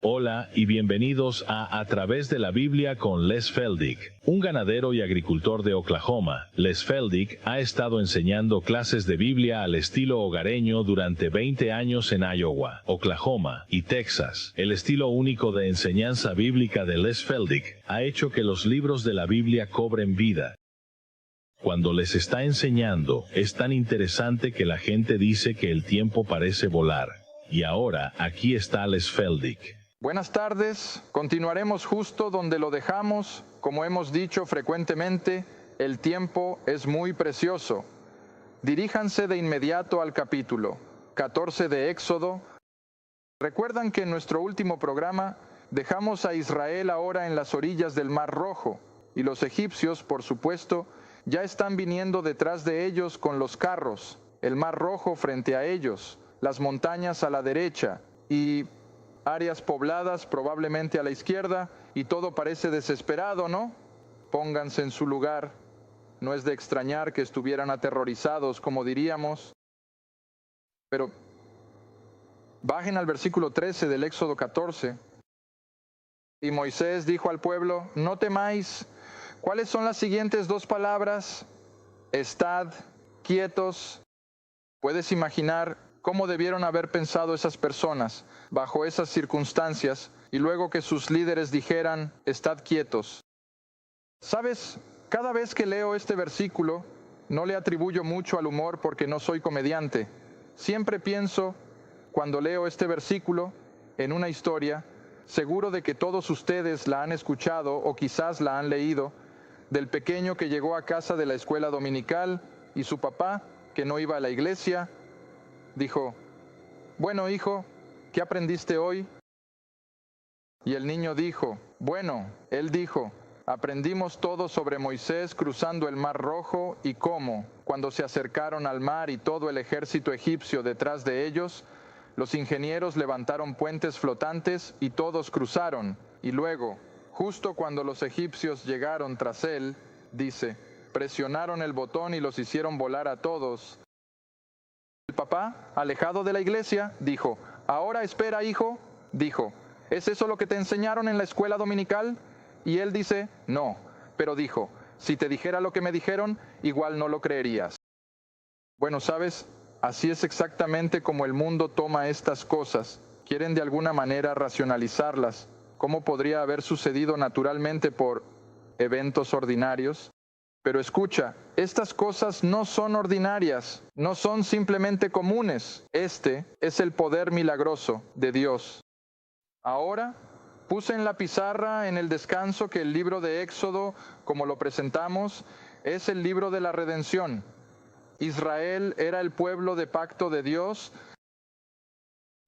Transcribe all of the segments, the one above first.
Hola y bienvenidos a Través de la Biblia con Les Feldick. Un ganadero y agricultor de Oklahoma, Les Feldick ha estado enseñando clases de Biblia al estilo hogareño durante 20 años en Iowa, Oklahoma y Texas. El estilo único de enseñanza bíblica de Les Feldick ha hecho que los libros de la Biblia cobren vida. Cuando les está enseñando, es tan interesante que la gente dice que el tiempo parece volar. Y ahora, aquí está Les Feldick. Buenas tardes, continuaremos justo donde lo dejamos. Como hemos dicho frecuentemente, el tiempo es muy precioso. Diríjanse de inmediato al capítulo 14 de Éxodo. Recuerdan que en nuestro último programa dejamos a Israel ahora en las orillas del Mar Rojo, y los egipcios, por supuesto, ya están viniendo detrás de ellos con los carros, el Mar Rojo frente a ellos, las montañas a la derecha y áreas pobladas probablemente a la izquierda, y todo parece desesperado, ¿no? Pónganse en su lugar. No es de extrañar que estuvieran aterrorizados, como diríamos. Pero bajen al versículo 13 del Éxodo 14. Y Moisés dijo al pueblo: no temáis. ¿Cuáles son las siguientes dos palabras? Estad quietos. ¿Puedes imaginar cómo debieron haber pensado esas personas bajo esas circunstancias y luego que sus líderes dijeran: estad quietos? ¿Sabes? Cada vez que leo este versículo, no le atribuyo mucho al humor porque no soy comediante. Siempre pienso, cuando leo este versículo, en una historia, seguro de que todos ustedes la han escuchado o quizás la han leído, del pequeño que llegó a casa de la escuela dominical y su papá, que no iba a la iglesia, dijo: bueno, hijo, ¿qué aprendiste hoy? Y el niño dijo: bueno, él dijo: aprendimos todo sobre Moisés cruzando el Mar Rojo y cómo, cuando se acercaron al mar y todo el ejército egipcio detrás de ellos, los ingenieros levantaron puentes flotantes y todos cruzaron. Y luego, justo cuando los egipcios llegaron tras él, dice, presionaron el botón y los hicieron volar a todos. El papá, alejado de la iglesia, dijo: ahora espera, hijo. Dijo: ¿es eso lo que te enseñaron en la escuela dominical? Y él dice: no. Pero dijo: si te dijera lo que me dijeron, igual no lo creerías. Bueno, ¿sabes? Así es exactamente como el mundo toma estas cosas. Quieren de alguna manera racionalizarlas. ¿Cómo podría haber sucedido naturalmente por eventos ordinarios? Pero escucha, estas cosas no son ordinarias, no son simplemente comunes. Este es el poder milagroso de Dios. Ahora puse en la pizarra en el descanso que el libro de Éxodo, como lo presentamos, es el libro de la redención. Israel era el pueblo de pacto de Dios,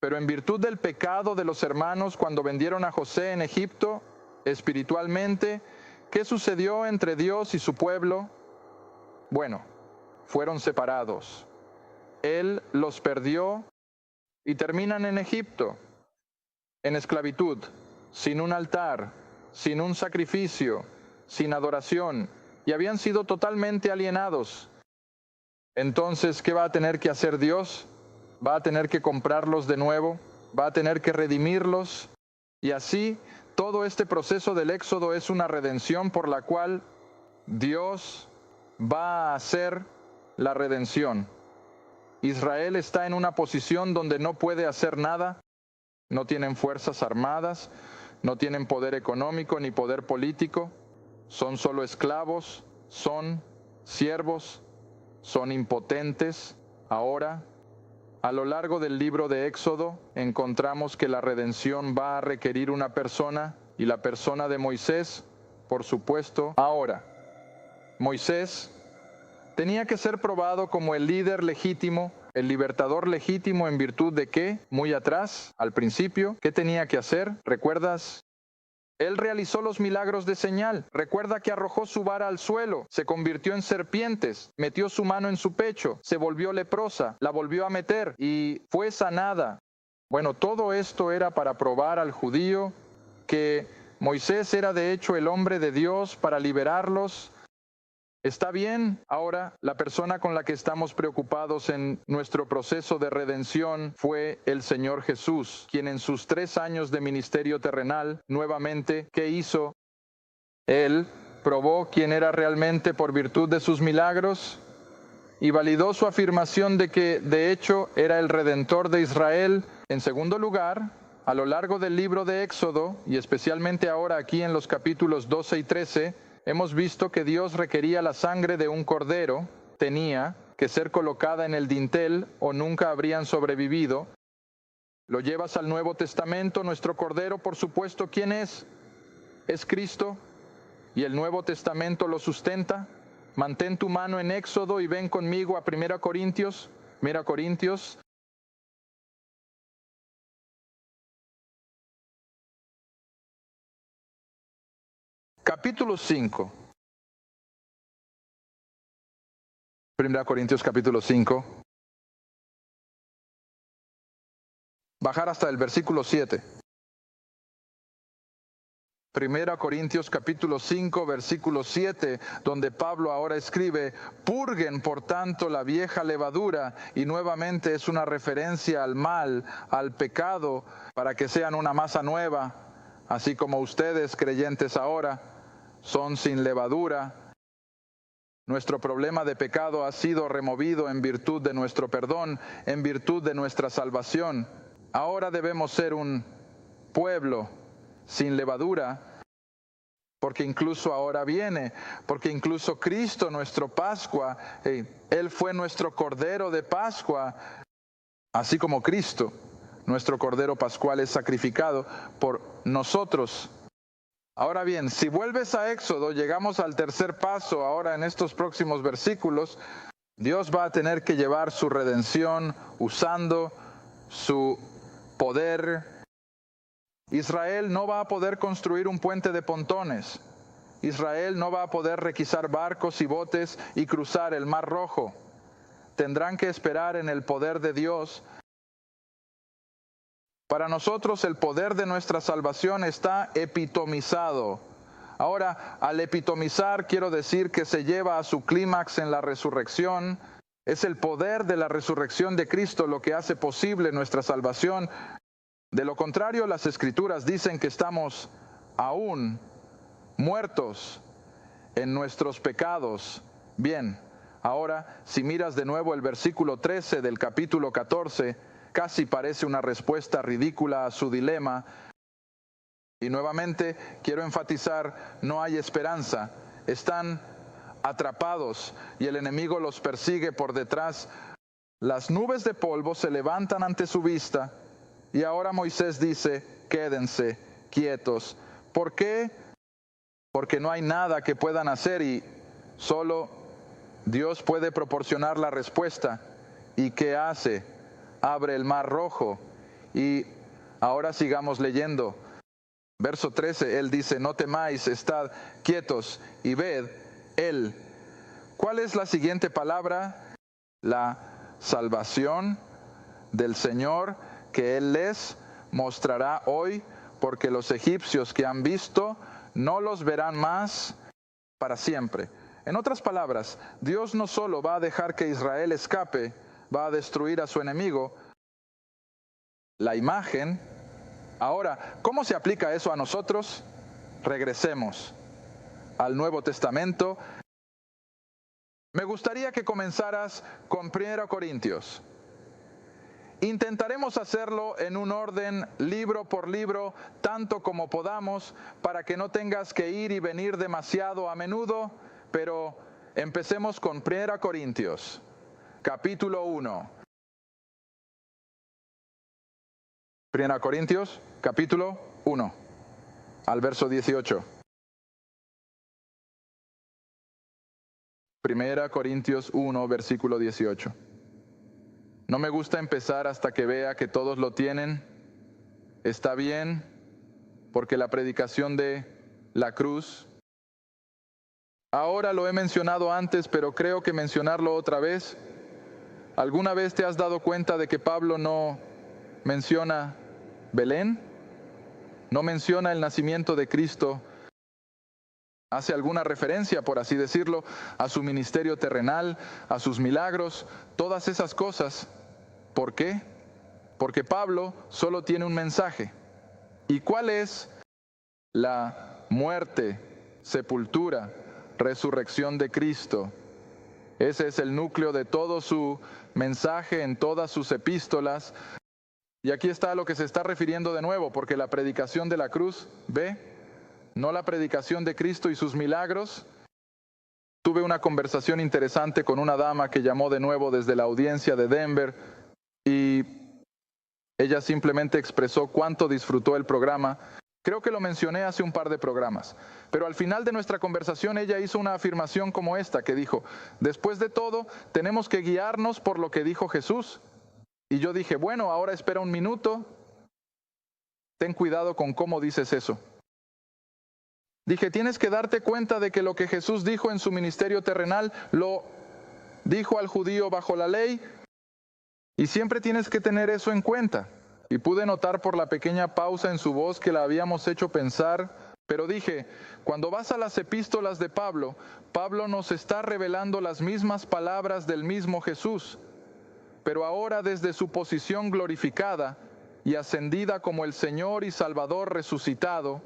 pero en virtud del pecado de los hermanos cuando vendieron a José en Egipto, espiritualmente, ¿qué sucedió entre Dios y su pueblo? Bueno, fueron separados. Él los perdió y terminan en Egipto, en esclavitud, sin un altar, sin un sacrificio, sin adoración, y habían sido totalmente alienados. Entonces, ¿qué va a tener que hacer Dios? Va a tener que comprarlos de nuevo, va a tener que redimirlos, y así todo este proceso del Éxodo es una redención por la cual Dios va a hacer la redención. Israel está en una posición donde no puede hacer nada, no tienen fuerzas armadas, no tienen poder económico ni poder político, son solo esclavos, son siervos, son impotentes. Ahora, a lo largo del libro de Éxodo, encontramos que la redención va a requerir una persona, y la persona de Moisés, por supuesto. Ahora, Moisés tenía que ser probado como el líder legítimo, el libertador legítimo, ¿en virtud de qué? Muy atrás, al principio, ¿qué tenía que hacer? ¿Recuerdas? Él realizó los milagros de señal. Recuerda que arrojó su vara al suelo, se convirtió en serpientes, metió su mano en su pecho, se volvió leprosa, la volvió a meter y fue sanada. Bueno, todo esto era para probar al judío que Moisés era de hecho el hombre de Dios para liberarlos Está bien, ahora la persona con la que estamos preocupados en nuestro proceso de redención fue el Señor Jesús, quien en sus 3 años de ministerio terrenal, nuevamente, ¿qué hizo? Él probó quién era realmente por virtud de sus milagros y validó su afirmación de que de hecho era el Redentor de Israel. En segundo lugar, a lo largo del libro de Éxodo, y especialmente ahora aquí en los capítulos 12 y 13, hemos visto que Dios requería la sangre de un cordero, tenía que ser colocada en el dintel o nunca habrían sobrevivido. Lo llevas al Nuevo Testamento, nuestro cordero, por supuesto, ¿quién es? Es Cristo, y el Nuevo Testamento lo sustenta. Mantén tu mano en Éxodo y ven conmigo a 1 Corintios. 1 Corintios. Capítulo 5. 1 Corintios capítulo 5. Bajar hasta el versículo 7. 1 Corintios capítulo 5, versículo 7, donde Pablo ahora escribe, purguen por tanto la vieja levadura, y nuevamente es una referencia al mal, al pecado, para que sean una masa nueva, así como ustedes, creyentes ahora, son sin levadura. Nuestro problema de pecado ha sido removido en virtud de nuestro perdón, en virtud de nuestra salvación. Ahora debemos ser un pueblo sin levadura, porque incluso ahora viene, porque incluso Cristo, nuestro Pascua, Él fue nuestro Cordero de Pascua, así como Cristo, nuestro Cordero Pascual es sacrificado por nosotros. Ahora bien, si vuelves a Éxodo, llegamos al tercer paso ahora en estos próximos versículos. Dios va a tener que llevar su redención usando su poder. Israel no va a poder construir un puente de pontones. Israel no va a poder requisar barcos y botes y cruzar el Mar Rojo. Tendrán que esperar en el poder de Dios. Para nosotros el poder de nuestra salvación está epitomizado. Ahora, al epitomizar quiero decir que se lleva a su clímax en la resurrección. Es el poder de la resurrección de Cristo lo que hace posible nuestra salvación. De lo contrario, las Escrituras dicen que estamos aún muertos en nuestros pecados. Bien, ahora si miras de nuevo el versículo 13 del capítulo 14, casi parece una respuesta ridícula a su dilema. Y nuevamente quiero enfatizar, no hay esperanza. Están atrapados y el enemigo los persigue por detrás. Las nubes de polvo se levantan ante su vista. Y ahora Moisés dice, quédense quietos. ¿Por qué? Porque no hay nada que puedan hacer y solo Dios puede proporcionar la respuesta. ¿Y qué hace? Abre el Mar Rojo. Y ahora sigamos leyendo. Verso 13, él dice, no temáis, estad quietos y ved, él. ¿Cuál es la siguiente palabra? La salvación del Señor que Él les mostrará hoy, porque los egipcios que han visto no los verán más para siempre. En otras palabras, Dios no solo va a dejar que Israel escape, va a destruir a su enemigo, la imagen. Ahora, ¿cómo se aplica eso a nosotros? Regresemos al Nuevo Testamento. Me gustaría que comenzaras con 1 Corintios. Intentaremos hacerlo en un orden libro por libro, tanto como podamos, para que no tengas que ir y venir demasiado a menudo, pero empecemos con 1 Corintios, capítulo 1. 1 Corintios, capítulo 1, al verso 18. 1 Corintios 1, versículo 18. No me gusta empezar hasta que vea que todos lo tienen. Está bien, porque la predicación de la cruz, ahora lo he mencionado antes, pero creo que mencionarlo otra vez. ¿Alguna vez te has dado cuenta de que Pablo no menciona Belén? No menciona el nacimiento de Cristo Hace alguna referencia, por así decirlo, a su ministerio terrenal, a sus milagros, todas esas cosas. ¿Por qué? Porque Pablo solo tiene un mensaje. ¿Y cuál es? La muerte, sepultura, resurrección de Cristo. Ese es el núcleo de todo su mensaje en todas sus epístolas. Y aquí está a lo que se está refiriendo de nuevo, porque la predicación de la cruz, ¿ve? No la predicación de Cristo y sus milagros. Tuve una conversación interesante con una dama que llamó de nuevo desde la audiencia de Denver y ella simplemente expresó cuánto disfrutó el programa. Creo que lo mencioné hace un par de programas, pero al final de nuestra conversación ella hizo una afirmación como esta, que dijo, después de todo, tenemos que guiarnos por lo que dijo Jesús. Y yo dije, bueno, ahora espera un minuto, ten cuidado con cómo dices eso. Dije, tienes que darte cuenta de que lo que Jesús dijo en su ministerio terrenal, lo dijo al judío bajo la ley, y siempre tienes que tener eso en cuenta. Y pude notar por la pequeña pausa en su voz que la habíamos hecho pensar, pero dije, cuando vas a las epístolas de Pablo, Pablo nos está revelando las mismas palabras del mismo Jesús, pero ahora desde su posición glorificada y ascendida como el Señor y Salvador resucitado.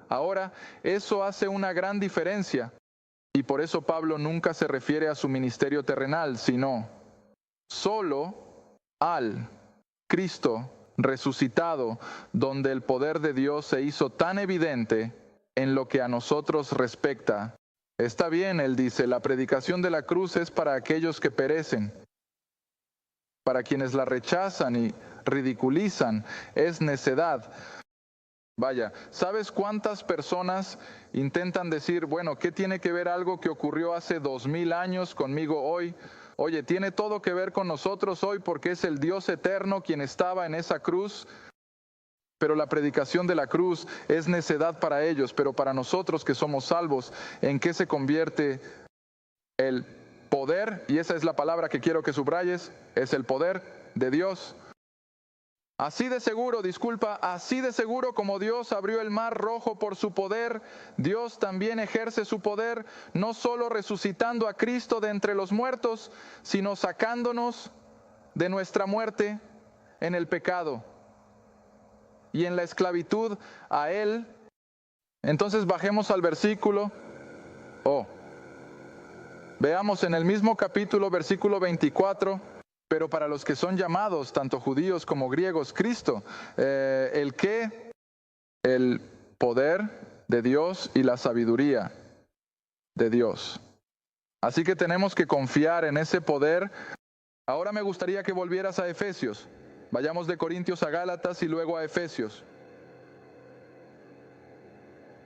Ahora, eso hace una gran diferencia, y por eso Pablo nunca se refiere a su ministerio terrenal, sino solo al Cristo resucitado, donde el poder de Dios se hizo tan evidente en lo que a nosotros respecta. Está bien, él dice, la predicación de la cruz es para aquellos que perecen, para quienes la rechazan y ridiculizan, es necedad. Vaya, ¿sabes cuántas personas intentan decir, bueno, ¿qué tiene que ver algo que ocurrió hace 2000 años conmigo hoy? Oye, tiene todo que ver con nosotros hoy porque es el Dios eterno quien estaba en esa cruz, pero la predicación de la cruz es necedad para ellos, pero para nosotros que somos salvos, ¿en qué se convierte el poder? Y esa es la palabra que quiero que subrayes, es el poder de Dios. Así de seguro como Dios abrió el mar rojo por su poder, Dios también ejerce su poder, no solo resucitando a Cristo de entre los muertos, sino sacándonos de nuestra muerte en el pecado y en la esclavitud a Él. Entonces bajemos al versículo, veamos en el mismo capítulo, versículo 24, pero para los que son llamados, tanto judíos como griegos, Cristo, el poder de Dios y la sabiduría de Dios. Así que tenemos que confiar en ese poder. Ahora me gustaría que volvieras a Efesios. Vayamos de Corintios a Gálatas y luego a Efesios.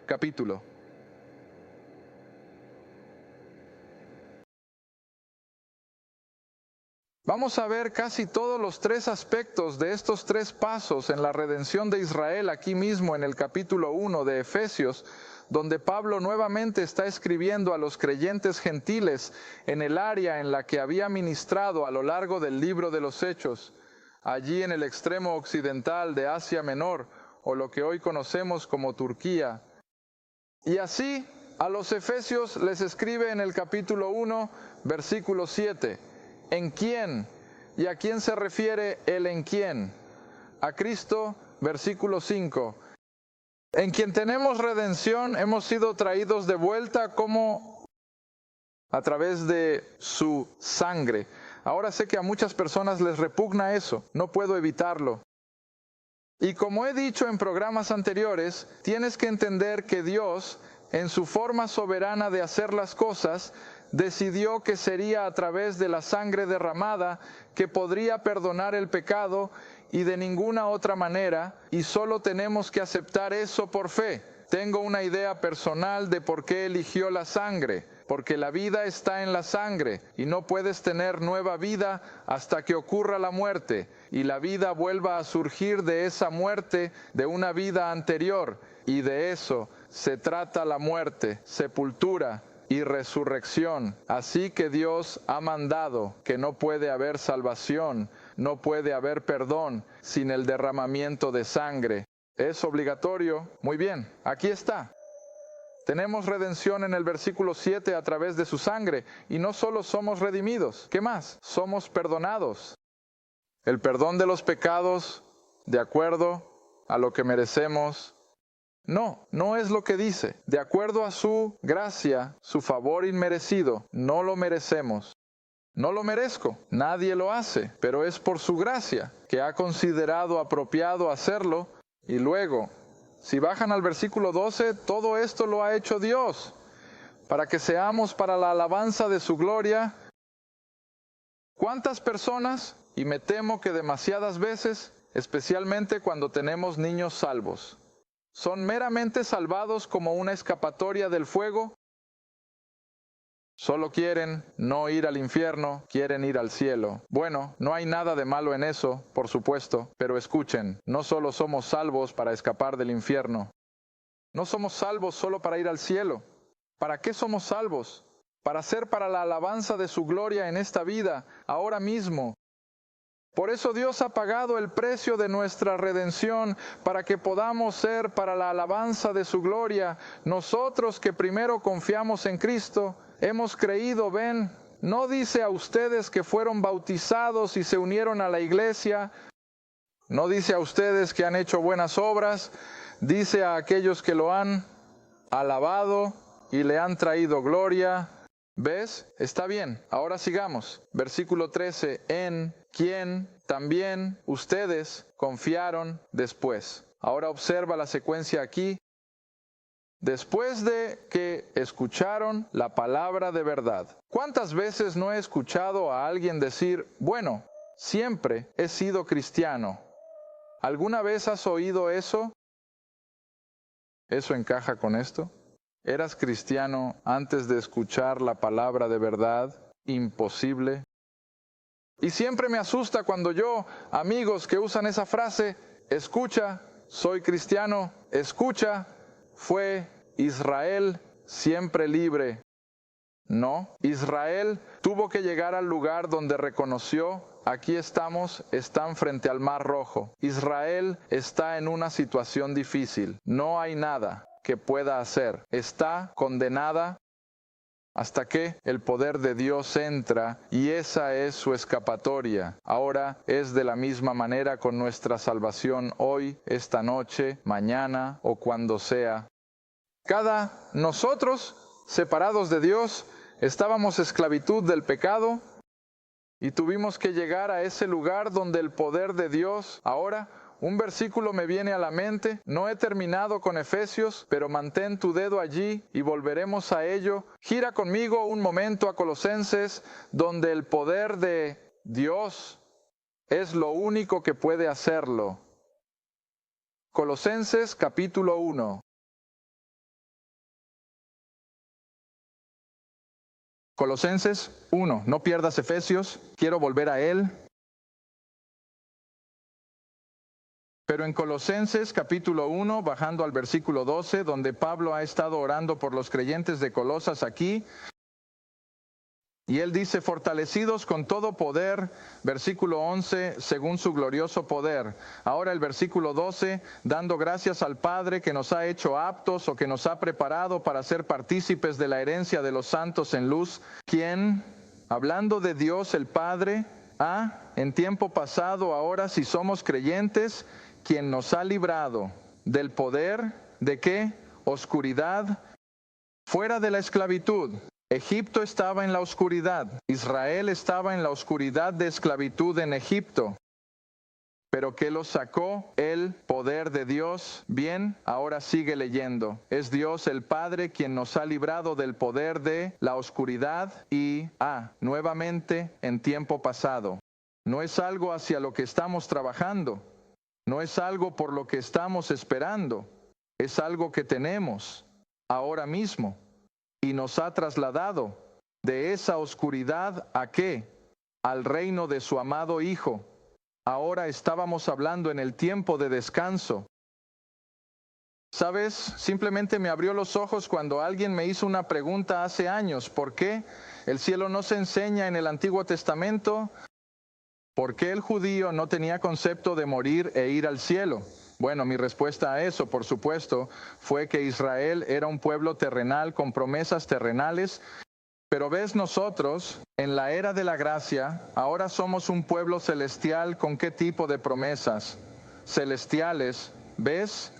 Capítulo. Vamos a ver casi todos los tres aspectos de estos tres pasos en la redención de Israel aquí mismo en el capítulo 1 de Efesios, donde Pablo nuevamente está escribiendo a los creyentes gentiles en el área en la que había ministrado a lo largo del libro de los Hechos, allí en el extremo occidental de Asia Menor, o lo que hoy conocemos como Turquía. Y así a los Efesios les escribe en el capítulo 1, versículo 7. ¿En quién? ¿Y a quién se refiere el en quién? A Cristo, versículo 5. En quien tenemos redención, hemos sido traídos de vuelta como a través de su sangre. Ahora sé que a muchas personas les repugna eso, no puedo evitarlo. Y como he dicho en programas anteriores, tienes que entender que Dios, en su forma soberana de hacer las cosas, decidió que sería a través de la sangre derramada que podría perdonar el pecado y de ninguna otra manera, y solo tenemos que aceptar eso por fe. Tengo una idea personal de por qué eligió la sangre, porque la vida está en la sangre y no puedes tener nueva vida hasta que ocurra la muerte y la vida vuelva a surgir de esa muerte de una vida anterior, y de eso se trata la muerte, sepultura y resurrección. Así que Dios ha mandado que no puede haber salvación, no puede haber perdón sin el derramamiento de sangre. ¿Es obligatorio? Muy bien, aquí está. Tenemos redención en el versículo 7 a través de su sangre. Y no solo somos redimidos, ¿qué más? Somos perdonados. El perdón de los pecados, de acuerdo a lo que merecemos. No, no es lo que dice. De acuerdo a su gracia, su favor inmerecido, no lo merecemos. No lo merezco, nadie lo hace, pero es por su gracia que ha considerado apropiado hacerlo. Y luego, si bajan al versículo 12, todo esto lo ha hecho Dios, para que seamos para la alabanza de su gloria. ¿Cuántas personas? Y me temo que demasiadas veces, especialmente cuando tenemos niños salvos, son meramente salvados como una escapatoria del fuego. Solo quieren no ir al infierno, quieren ir al cielo. Bueno, no hay nada de malo en eso, por supuesto, pero escuchen, no solo somos salvos para escapar del infierno. No somos salvos solo para ir al cielo. ¿Para qué somos salvos? Para ser para la alabanza de su gloria en esta vida, ahora mismo. Por eso Dios ha pagado el precio de nuestra redención, para que podamos ser para la alabanza de su gloria. Nosotros que primero confiamos en Cristo, hemos creído, ven, no dice a ustedes que fueron bautizados y se unieron a la iglesia, no dice a ustedes que han hecho buenas obras, dice a aquellos que lo han alabado y le han traído gloria. ¿Ves? Está bien, ahora sigamos. Versículo 13, en quien también ustedes confiaron después. Ahora observa la secuencia aquí. Después de que escucharon la palabra de verdad. ¿Cuántas veces no he escuchado a alguien decir, bueno, siempre he sido cristiano? ¿Alguna vez has oído eso? ¿Eso encaja con esto? ¿Eras cristiano antes de escuchar la palabra de verdad? Imposible. Y siempre me asusta cuando amigos que usan esa frase, escucha, soy cristiano, escucha, fue Israel siempre libre. No, Israel tuvo que llegar al lugar donde reconoció, aquí estamos, están frente al Mar Rojo. Israel está en una situación difícil, no hay nada que pueda hacer. Está condenada hasta que el poder de Dios entra y esa es su escapatoria. Ahora es de la misma manera con nuestra salvación hoy, esta noche, mañana o cuando sea. Nosotros, separados de Dios, estábamos esclavitud del pecado y tuvimos que llegar a ese lugar donde el poder de Dios ahora. Un versículo me viene a la mente, no he terminado con Efesios, pero mantén tu dedo allí y volveremos a ello. Gira conmigo un momento a Colosenses, donde el poder de Dios es lo único que puede hacerlo. Colosenses capítulo 1. Colosenses 1, no pierdas Efesios, quiero volver a él. Pero en Colosenses capítulo 1, bajando al versículo 12, donde Pablo ha estado orando por los creyentes de Colosas aquí, y él dice, fortalecidos con todo poder, versículo 11, según su glorioso poder. Ahora el versículo 12, dando gracias al Padre que nos ha hecho aptos o que nos ha preparado para ser partícipes de la herencia de los santos en luz, quien, hablando de Dios el Padre, en tiempo pasado, ahora si somos creyentes, quien nos ha librado del poder, ¿de qué? Oscuridad, fuera de la esclavitud. Egipto estaba en la oscuridad, Israel estaba en la oscuridad de esclavitud en Egipto. Pero ¿qué los sacó? El poder de Dios. Bien, ahora sigue leyendo. Es Dios el Padre quien nos ha librado del poder de la oscuridad y, nuevamente en tiempo pasado. No es algo hacia lo que estamos trabajando. No es algo por lo que estamos esperando, es algo que tenemos ahora mismo y nos ha trasladado de esa oscuridad ¿a qué? Al reino de su amado Hijo. Ahora estábamos hablando en el tiempo de descanso. ¿Sabes? Simplemente me abrió los ojos cuando alguien me hizo una pregunta hace años. ¿Por qué el cielo no se enseña en el Antiguo Testamento? ¿Por qué el judío no tenía concepto de morir e ir al cielo? Bueno, mi respuesta a eso, por supuesto, fue que Israel era un pueblo terrenal con promesas terrenales. Pero ves, nosotros, en la era de la gracia, ahora somos un pueblo celestial. ¿Con qué tipo de promesas? Celestiales, ¿ves?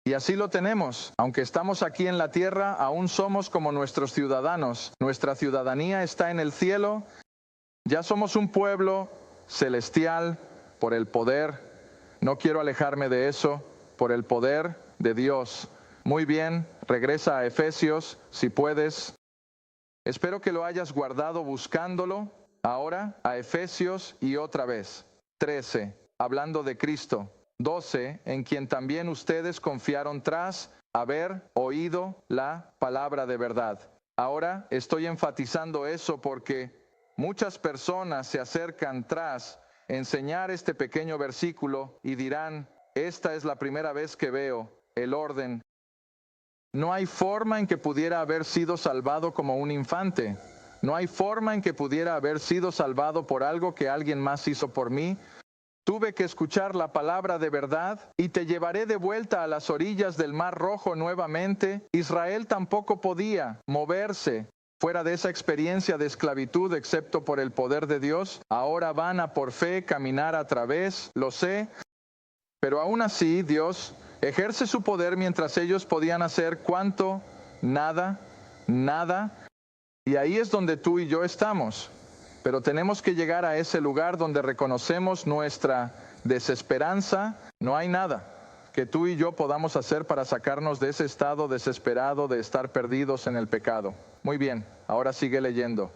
Y así lo tenemos. Aunque estamos aquí en la tierra, aún somos como nuestros ciudadanos. Nuestra ciudadanía está en el cielo. Ya somos un pueblo celestial por el poder. No quiero alejarme de eso, por el poder de Dios. Muy bien, regresa a Efesios, si puedes. Espero que lo hayas guardado buscándolo. Ahora a Efesios y otra vez. 13, hablando de Cristo. 12, en quien también ustedes confiaron tras haber oído la palabra de verdad. Ahora estoy enfatizando eso porque muchas personas se acercan tras enseñar este pequeño versículo y dirán, esta es la primera vez que veo el orden. No hay forma en que pudiera haber sido salvado como un infante. No hay forma en que pudiera haber sido salvado por algo que alguien más hizo por mí. Tuve que escuchar la palabra de verdad y te llevaré de vuelta a las orillas del Mar Rojo nuevamente. Israel tampoco podía moverse fuera de esa experiencia de esclavitud excepto por el poder de Dios. Ahora van a por fe caminar a través, lo sé, pero aún así Dios ejerce su poder mientras ellos podían hacer cuánto, nada, nada. Y ahí es donde tú y yo estamos. Pero tenemos que llegar a ese lugar donde reconocemos nuestra desesperanza. No hay nada que tú y yo podamos hacer para sacarnos de ese estado desesperado de estar perdidos en el pecado. Muy bien, ahora sigue leyendo.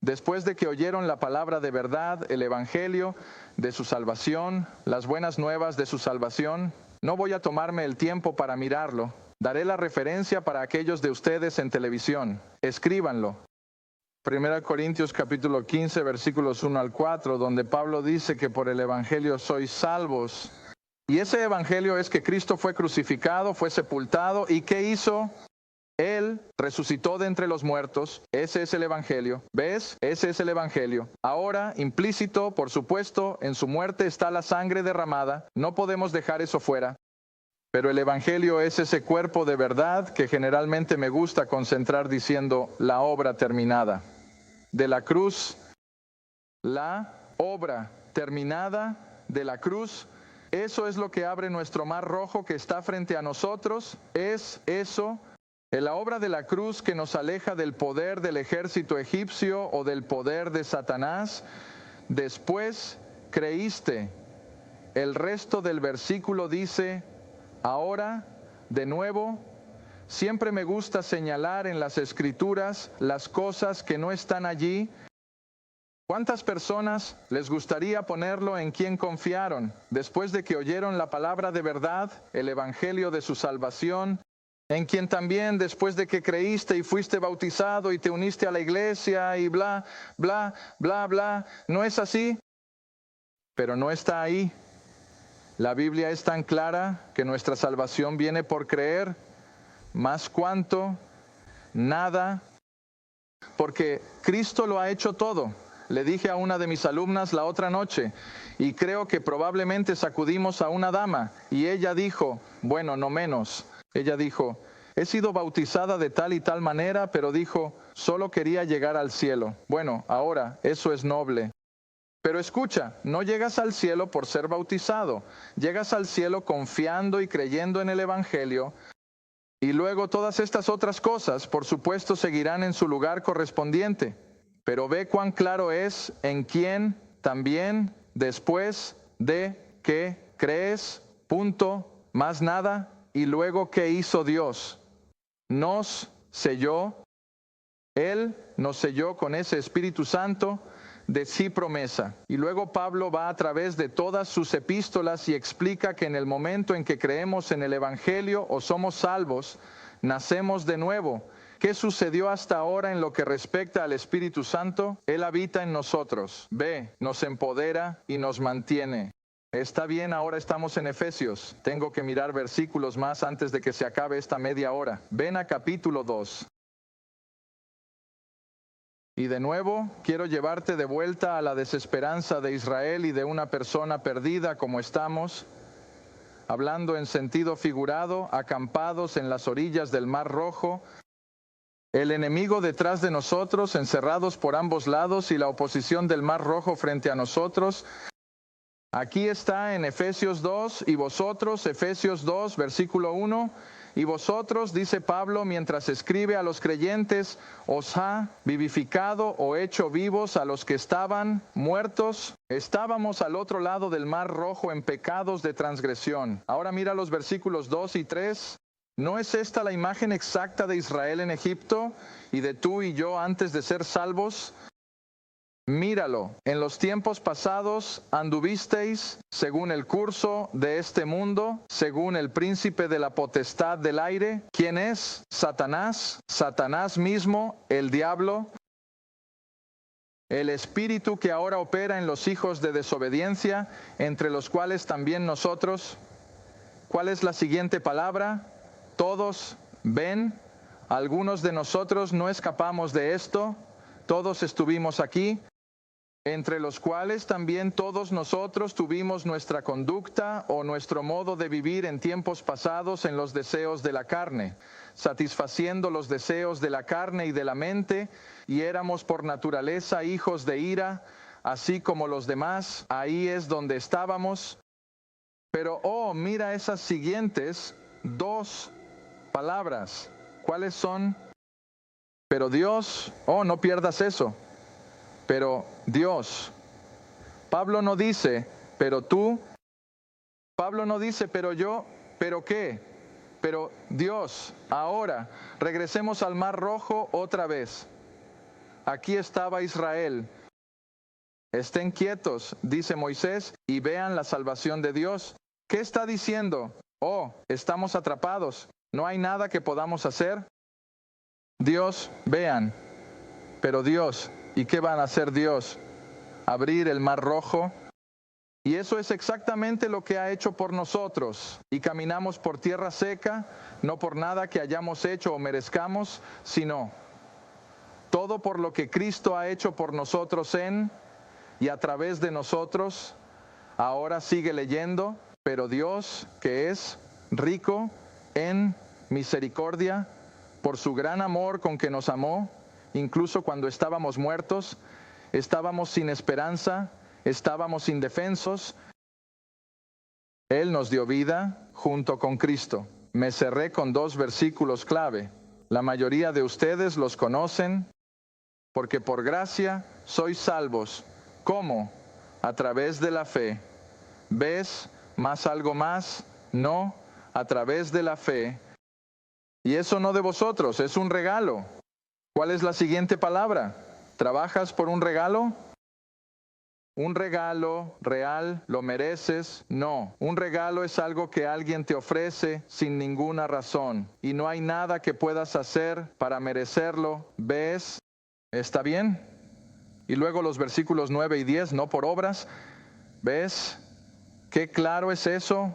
Después de que oyeron la palabra de verdad, el evangelio de su salvación, las buenas nuevas de su salvación, no voy a tomarme el tiempo para mirarlo. Daré la referencia para aquellos de ustedes en televisión. Escríbanlo. 1 Corintios capítulo 15, versículos 1 al 4, donde Pablo dice que por el evangelio sois salvos. Y ese evangelio es que Cristo fue crucificado, fue sepultado, ¿y qué hizo? Él resucitó de entre los muertos. Ese es el evangelio. ¿Ves? Ese es el evangelio. Ahora, implícito, por supuesto, en su muerte está la sangre derramada. No podemos dejar eso fuera. Pero el evangelio es ese cuerpo de verdad que generalmente me gusta concentrar diciendo la obra terminada. De la cruz, la obra terminada de la cruz. Eso es lo que abre nuestro mar rojo que está frente a nosotros. Es eso. La obra de la cruz que nos aleja del poder del ejército egipcio o del poder de Satanás. Después creíste. El resto del versículo dice, ahora, de nuevo, siempre me gusta señalar en las Escrituras las cosas que no están allí. ¿Cuántas personas les gustaría ponerlo en quien confiaron después de que oyeron la palabra de verdad, el evangelio de su salvación? En quien también después de que creíste y fuiste bautizado y te uniste a la iglesia y bla, bla, bla, bla. ¿No es así? Pero no está ahí. La Biblia es tan clara que nuestra salvación viene por creer. ¿Más cuánto? Nada. Porque Cristo lo ha hecho todo. Le dije a una de mis alumnas la otra noche, y creo que probablemente sacudimos a una dama, y ella dijo, bueno, no menos. Ella dijo, he sido bautizada de tal y tal manera, pero dijo, solo quería llegar al cielo. Bueno, ahora, eso es noble. Pero escucha, no llegas al cielo por ser bautizado. Llegas al cielo confiando y creyendo en el evangelio. Y luego todas estas otras cosas, por supuesto, seguirán en su lugar correspondiente. Pero ve cuán claro es en quién también después de que crees, punto, más nada. Y luego, ¿qué hizo Dios? Nos selló, Él nos selló con ese Espíritu Santo de sí promesa. Y luego Pablo va a través de todas sus epístolas y explica que en el momento en que creemos en el Evangelio o somos salvos, nacemos de nuevo. ¿Qué sucedió hasta ahora en lo que respecta al Espíritu Santo? Él habita en nosotros, ve, nos empodera y nos mantiene. Está bien, ahora estamos en Efesios. Tengo que mirar versículos más antes de que se acabe esta media hora. Ven a capítulo 2. Y de nuevo, quiero llevarte de vuelta a la desesperanza de Israel y de una persona perdida como estamos. hablando en sentido figurado, acampados en las orillas del Mar Rojo, el enemigo detrás de nosotros, encerrados por ambos lados y la oposición del Mar Rojo frente a nosotros. Aquí está en Efesios 2, y vosotros, Efesios 2, versículo 1, y vosotros, dice Pablo, mientras escribe a los creyentes, os ha vivificado o hecho vivos a los que estaban muertos. Estábamos al otro lado del Mar Rojo en pecados de transgresión. Ahora mira los versículos 2 y 3. ¿No es esta la imagen exacta de Israel en Egipto y de tú y yo antes de ser salvos? Míralo, en los tiempos pasados anduvisteis según el curso de este mundo, según el príncipe de la potestad del aire. ¿Quién es? Satanás, Satanás mismo, el diablo, el espíritu que ahora opera en los hijos de desobediencia, entre los cuales también nosotros. ¿Cuál es la siguiente palabra? Todos ven. Algunos de nosotros no escapamos de esto. Todos estuvimos aquí, entre los cuales también todos nosotros tuvimos nuestra conducta o nuestro modo de vivir en tiempos pasados en los deseos de la carne, satisfaciendo los deseos de la carne y de la mente, y éramos por naturaleza hijos de ira, así como los demás. Ahí es donde estábamos. Pero, mira esas siguientes dos palabras. ¿Cuáles son? Pero Dios, no pierdas eso. Pero Dios. Pablo no dice, pero tú. Pablo no dice, pero yo, pero qué. Pero Dios. Ahora, regresemos al Mar Rojo otra vez. Aquí estaba Israel. Estén quietos, dice Moisés, y vean la salvación de Dios. ¿Qué está diciendo? Estamos atrapados. No hay nada que podamos hacer. Dios, vean. Pero Dios, ¿y qué van a hacer Dios? Abrir el Mar Rojo. Y eso es exactamente lo que ha hecho por nosotros. Y caminamos por tierra seca, no por nada que hayamos hecho o merezcamos, sino todo por lo que Cristo ha hecho por nosotros en y a través de nosotros. Ahora sigue leyendo. Pero Dios, que es rico en misericordia, por su gran amor con que nos amó, incluso cuando estábamos muertos, estábamos sin esperanza, estábamos indefensos, Él nos dio vida junto con Cristo. Me cerré con dos versículos clave. La mayoría de ustedes los conocen, porque por gracia sois salvos. ¿Cómo? A través de la fe. ¿Ves? ¿Más algo más? No, a través de la fe. Y eso no de vosotros, es un regalo. ¿Cuál es la siguiente palabra? ¿Trabajas por un regalo? Un regalo real, ¿lo mereces? No. Un regalo es algo que alguien te ofrece sin ninguna razón. Y no hay nada que puedas hacer para merecerlo. ¿Ves? ¿Está bien? Y luego los versículos 9 y 10, no por obras. ¿Ves? ¿Qué claro es eso?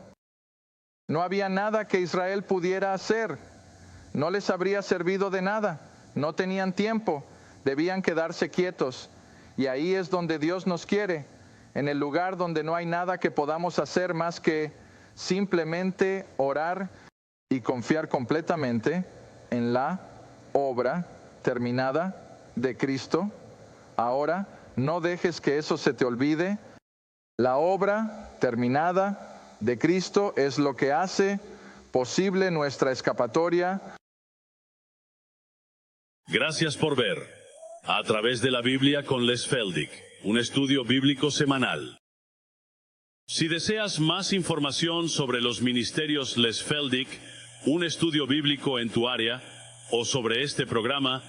No había nada que Israel pudiera hacer. No les habría servido de nada. No tenían tiempo. Debían quedarse quietos. Y ahí es donde Dios nos quiere. En el lugar donde no hay nada que podamos hacer más que simplemente orar y confiar completamente en la obra terminada de Cristo. Ahora, no dejes que eso se te olvide. La obra terminada de Cristo es lo que hace posible nuestra escapatoria. Gracias por ver A través de la Biblia con Les Feldick, un estudio bíblico semanal. Si deseas más información sobre los ministerios Les Feldick, un estudio bíblico en tu área, o sobre este programa,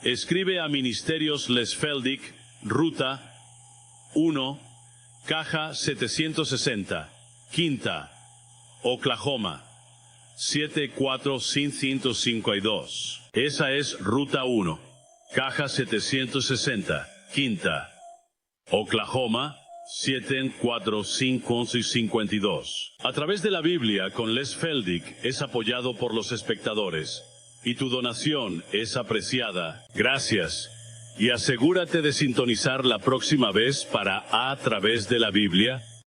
escribe a Ministerios Les Feldick, Ruta 1, Caja 760, Quinta, Oklahoma 74552. Esa es Ruta 1, Caja 760, Quinta, Oklahoma 74552. A través de la Biblia con Les Feldick es apoyado por los espectadores, y tu donación es apreciada. Gracias. Y asegúrate de sintonizar la próxima vez para A través de la Biblia